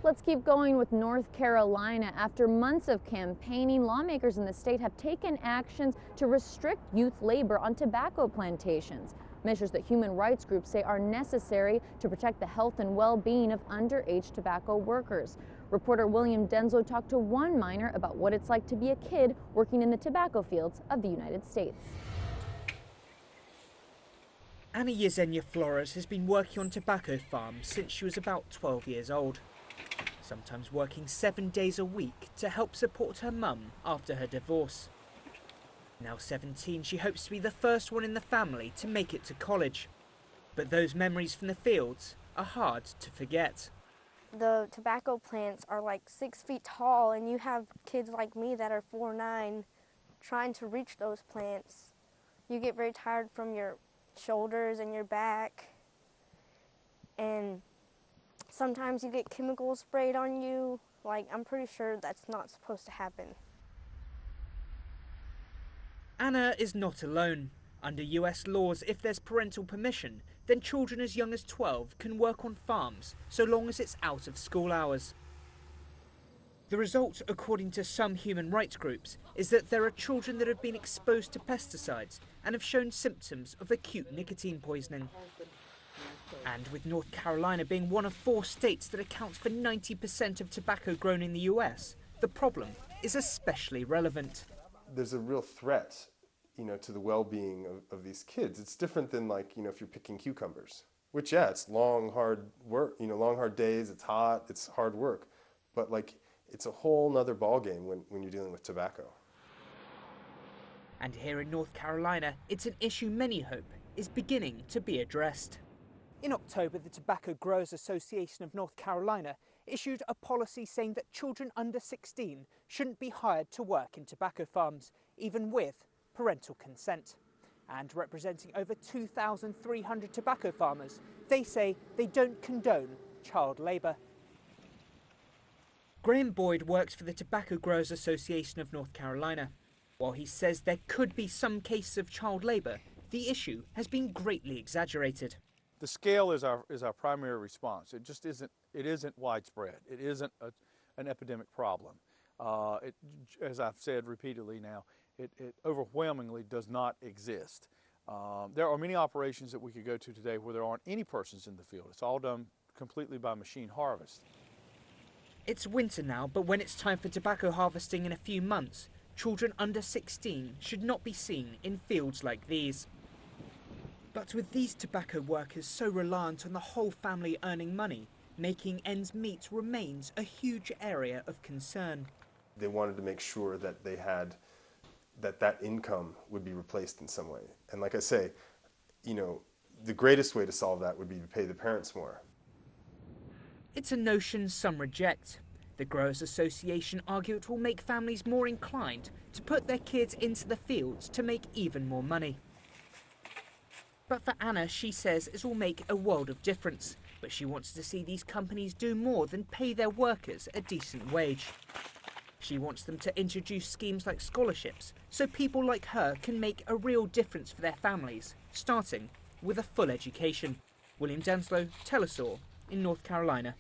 Let's keep going with North Carolina. After months of campaigning, lawmakers in the state have taken actions to restrict youth labor on tobacco plantations. Measures that human rights groups say are necessary to protect the health and well-being of underage tobacco workers. Reporter William Denslow talked to one miner about what it's like to be a kid working in the tobacco fields of the United States. Anna Yesenia Flores has been working on tobacco farms since she was about 12 years old, sometimes working 7 days a week to help support her mum after her divorce. Now 17, she hopes to be the first one in the family to make it to college. But those memories from the fields are hard to forget. The tobacco plants are like 6 feet tall, and you have kids like me that are 4'9" trying to reach those plants. You get very tired from your shoulders and your back, and sometimes you get chemicals sprayed on you. Like, I'm pretty sure that's not supposed to happen. Anna is not alone. Under US laws, if there's parental permission, then children as young as 12 can work on farms so long as it's out of school hours. The result, according to some human rights groups, is that there are children that have been exposed to pesticides and have shown symptoms of acute nicotine poisoning. And with North Carolina being one of 4 states that accounts for 90% of tobacco grown in the US, the problem is especially relevant. There's a real threat, to the well-being of these kids. It's different than, like, if you're picking cucumbers, which, yeah, it's long, hard work, long, hard days, it's hot, it's hard work. But, like, it's a whole nother ballgame when you're dealing with tobacco. And here in North Carolina, it's an issue many hope is beginning to be addressed. In October, the Tobacco Growers Association of North Carolina issued a policy saying that children under 16 shouldn't be hired to work in tobacco farms, even with parental consent. And representing over 2,300 tobacco farmers, they say they don't condone child labour. Graham Boyd works for the Tobacco Growers Association of North Carolina. While he says there could be some cases of child labour, the issue has been greatly exaggerated. The scale is our primary response. It just isn't. It isn't widespread. It isn't an epidemic problem. As I've said repeatedly now, it overwhelmingly does not exist. There are many operations that we could go to today where there aren't any persons in the field. It's all done completely by machine harvest. It's winter now, but when it's time for tobacco harvesting in a few months, children under 16 should not be seen in fields like these. But with these tobacco workers so reliant on the whole family earning money, making ends meet remains a huge area of concern. They wanted to make sure that they had that income would be replaced in some way. And like I say, the greatest way to solve that would be to pay the parents more. It's a notion some reject. The Growers Association argue it will make families more inclined to put their kids into the fields to make even more money. But for Anna, she says it will make a world of difference. But she wants to see these companies do more than pay their workers a decent wage. She wants them to introduce schemes like scholarships so people like her can make a real difference for their families, starting with a full education. William Denslow, Telesaur in North Carolina.